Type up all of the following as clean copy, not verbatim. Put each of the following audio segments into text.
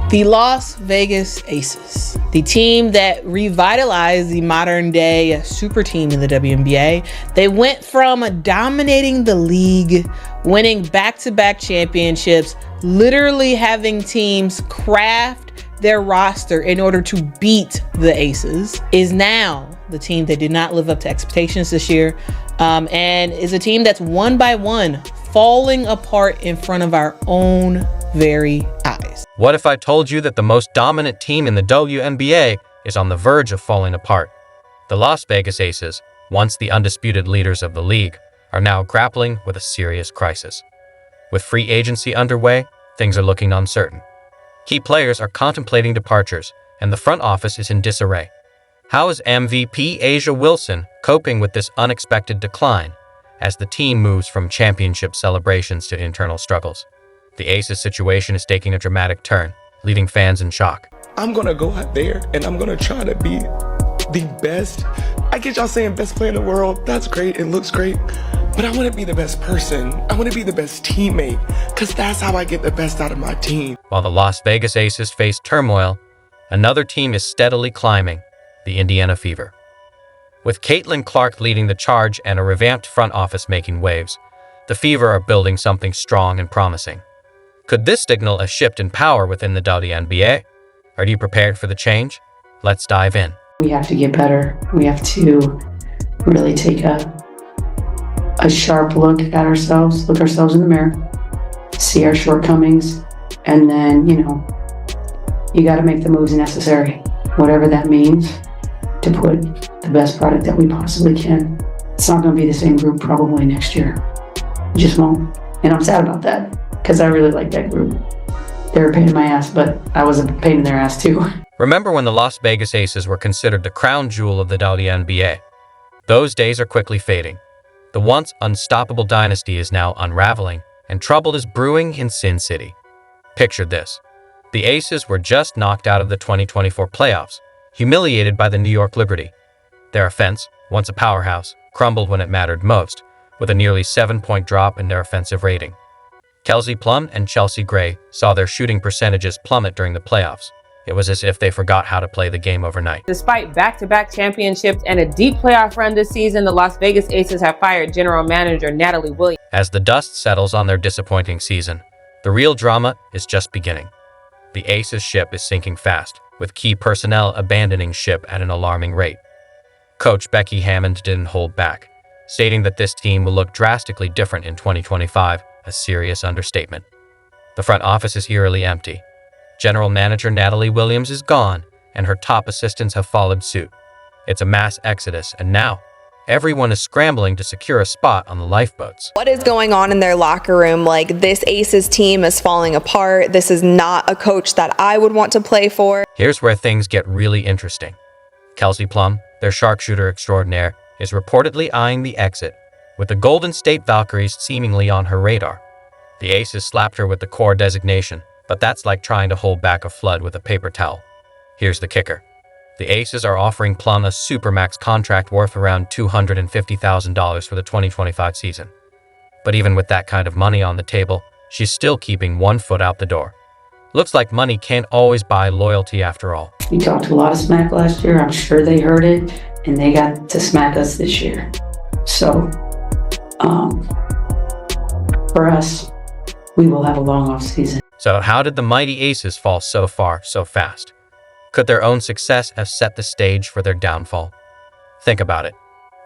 The Las Vegas Aces, the team that revitalized the modern day super team in the WNBA. They went from dominating the league, winning back-to-back championships, literally having teams craft their roster in order to beat the Aces, is now the team that did not live up to expectations this year, and is a team that's one by one falling apart in front of our own very eyes. What if I told you that the most dominant team in the WNBA is on the verge of falling apart? The Las Vegas Aces, once the undisputed leaders of the league, are now grappling with a serious crisis. With free agency underway, things are looking uncertain. Key players are contemplating departures, and the front office is in disarray. How is MVP A'ja Wilson coping with this unexpected decline as the team moves from championship celebrations to internal struggles? The Aces situation is taking a dramatic turn, leaving fans in shock. I'm gonna go out there and I'm gonna try to be the best. I get y'all saying best player in the world. That's great. It looks great. But I want to be the best person. I want to be the best teammate, because that's how I get the best out of my team. While the Las Vegas Aces face turmoil, another team is steadily climbing, the Indiana Fever. With Caitlin Clark leading the charge and a revamped front office making waves, the Fever are building something strong and promising. Could this signal a shift in power within the WNBA? Are you prepared for the change? Let's dive in. We have to get better. We have to really take a sharp look at ourselves, look ourselves in the mirror, see our shortcomings, and then, you got to make the moves necessary, whatever that means, to put the best product that we possibly can. It's not going to be the same group probably next year. It just won't. And I'm sad about that, because I really like that group. They were a pain in my ass, but I was a pain in their ass too. Remember when the Las Vegas Aces were considered the crown jewel of the WNBA? Those days are quickly fading. The once unstoppable dynasty is now unraveling, and trouble is brewing in Sin City. Picture this. The Aces were just knocked out of the 2024 playoffs, humiliated by the New York Liberty. Their offense, once a powerhouse, crumbled when it mattered most, with a nearly 7-point drop in their offensive rating. Kelsey Plum and Chelsea Gray saw their shooting percentages plummet during the playoffs. It was as if they forgot how to play the game overnight. Despite back-to-back championships and a deep playoff run this season, the Las Vegas Aces have fired general manager Natalie Williams. As the dust settles on their disappointing season, the real drama is just beginning. The Aces ship is sinking fast, with key personnel abandoning ship at an alarming rate. Coach Becky Hammond didn't hold back, stating that this team will look drastically different in 2025, a serious understatement. The front office is eerily empty. General manager Natalie Williams is gone, and her top assistants have followed suit. It's a mass exodus, and now, everyone is scrambling to secure a spot on the lifeboats. What is going on in their locker room? This Aces team is falling apart. This is not a coach that I would want to play for. Here's where things get really interesting. Kelsey Plum, their sharpshooter extraordinaire, is reportedly eyeing the exit, with the Golden State Valkyries seemingly on her radar. The Aces slapped her with the core designation, but that's like trying to hold back a flood with a paper towel. Here's the kicker. The Aces are offering Plum a supermax contract worth around $250,000 for the 2025 season. But even with that kind of money on the table, she's still keeping one foot out the door. Looks like money can't always buy loyalty after all. We talked a lot of smack last year. I'm sure they heard it, and they got to smack us this year. So, for us, we will have a long off season. So how did the mighty Aces fall so far, so fast? Could their own success have set the stage for their downfall? Think about it.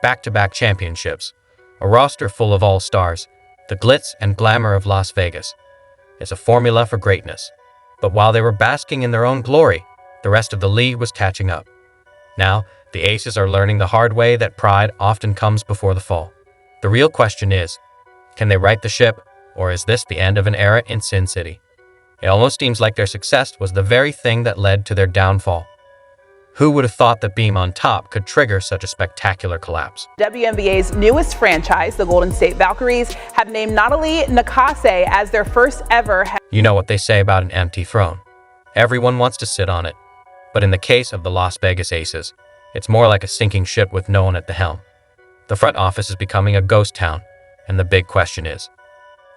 Back-to-back championships, a roster full of all-stars, the glitz and glamour of Las Vegas. It's a formula for greatness. But while they were basking in their own glory, the rest of the league was catching up. Now, the Aces are learning the hard way that pride often comes before the fall. The real question is, can they right the ship, or is this the end of an era in Sin City? It almost seems like their success was the very thing that led to their downfall. Who would have thought that being on top could trigger such a spectacular collapse? WNBA's newest franchise, the Golden State Valkyries, have named Nathalie Nakase as their first ever. You know what they say about an empty throne. Everyone wants to sit on it. But in the case of the Las Vegas Aces, it's more like a sinking ship with no one at the helm. The front office is becoming a ghost town, and the big question is,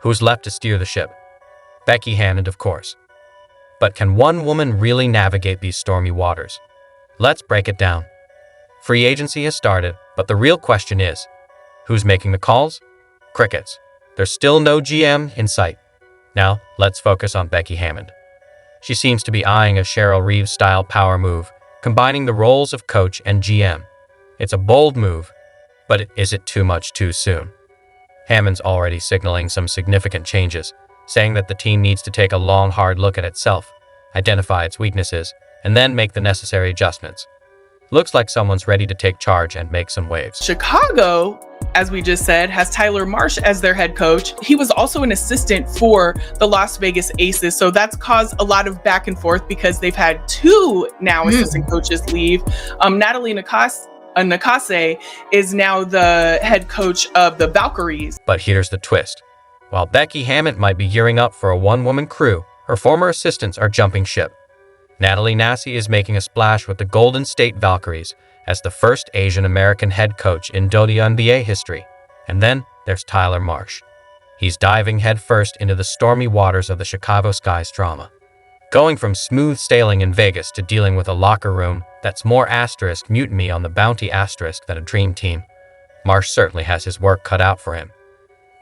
who's left to steer the ship? Becky Hammond, of course. But can one woman really navigate these stormy waters? Let's break it down. Free agency has started, but the real question is, who's making the calls? Crickets. There's still no GM in sight. Now, let's focus on Becky Hammond. She seems to be eyeing a Cheryl Reeves-style power move, combining the roles of coach and GM. It's a bold move, but is it too much too soon? Hammond's already signaling some significant changes, saying that the team needs to take a long, hard look at itself, identify its weaknesses, and then make the necessary adjustments. Looks like someone's ready to take charge and make some waves. Chicago, as we just said, has Tyler Marsh as their head coach. He was also an assistant for the Las Vegas Aces, so that's caused a lot of back and forth because they've had two now assistant coaches leave. Natalie Nakase is now the head coach of the Valkyries. But here's the twist. While Becky Hammond might be gearing up for a one-woman crew, her former assistants are jumping ship. Natalie Nassi is making a splash with the Golden State Valkyries as the first Asian-American head coach in WNBA history. And then there's Tyler Marsh. He's diving headfirst into the stormy waters of the Chicago Sky's drama. Going from smooth sailing in Vegas to dealing with a locker room that's more asterisk mutiny on the bounty asterisk than a dream team, Marsh certainly has his work cut out for him.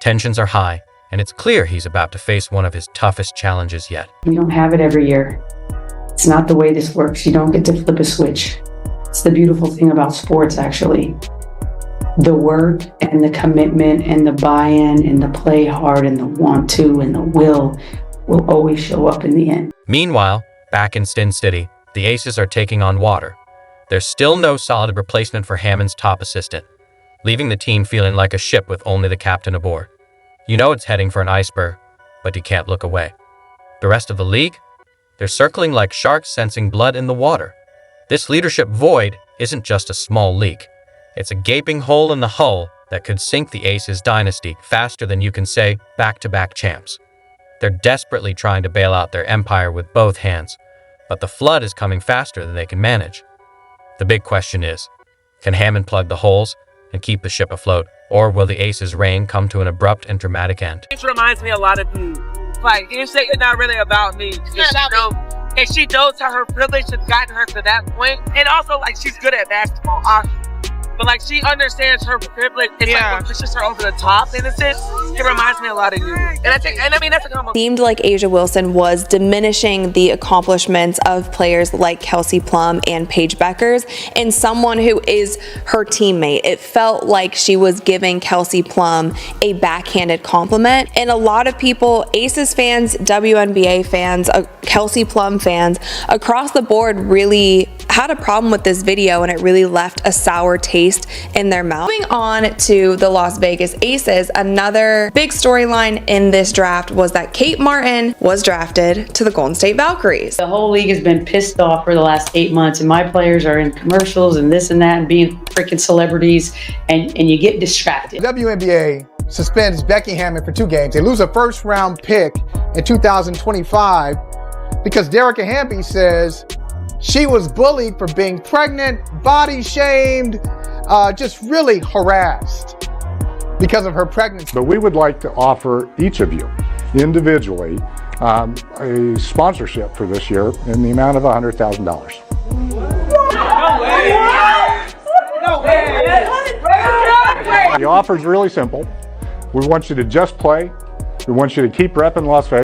Tensions are high, and it's clear he's about to face one of his toughest challenges yet. We don't have it every year. It's not the way this works. You don't get to flip a switch. It's the beautiful thing about sports, actually. The work and the commitment and the buy-in and the play hard and the want to and the will always show up in the end. Meanwhile, back in Sin City, the Aces are taking on water. There's still no solid replacement for Hammond's top assistant, leaving the team feeling like a ship with only the captain aboard. You know it's heading for an iceberg, but you can't look away. The rest of the league? They're circling like sharks sensing blood in the water. This leadership void isn't just a small leak. It's a gaping hole in the hull that could sink the Aces dynasty faster than you can say back-to-back champs. They're desperately trying to bail out their empire with both hands, but the flood is coming faster than they can manage. The big question is, can Hammond plug the holes and keep the ship afloat, or will the Aces' reign come to an abrupt and dramatic end? It reminds me a lot of you. Like, you say it's not really about me. And she knows how her privilege has gotten her to that point. And also, like, she's good at basketball, obviously. But, like, she understands her privilege. It's like what pushes her over the top, in a sense. It reminds me a lot of you. And I mean, that's a compliment. Seemed like A'ja Wilson was diminishing the accomplishments of players like Kelsey Plum and Paige Bueckers and someone who is her teammate. It felt like she was giving Kelsey Plum a backhanded compliment. And a lot of people, Aces fans, WNBA fans, Kelsey Plum fans, across the board really had a problem with this video, and it really left a sour taste in their mouth. Moving on to the Las Vegas Aces, another big storyline in this draft was that Kate Martin was drafted to the Golden State Valkyries. The whole league has been pissed off for the last 8 months, and my players are in commercials and this and that and being freaking celebrities, and you get distracted. WNBA suspends Becky Hammond for 2 games. They lose a first-round pick in 2025 because Derrica Hamby says she was bullied for being pregnant, body shamed, just really harassed because of her pregnancy. But we would like to offer each of you individually a sponsorship for this year in the amount of $100,000. No way! The offer is really simple. We want you to just play. We want you to keep repping Las Vegas.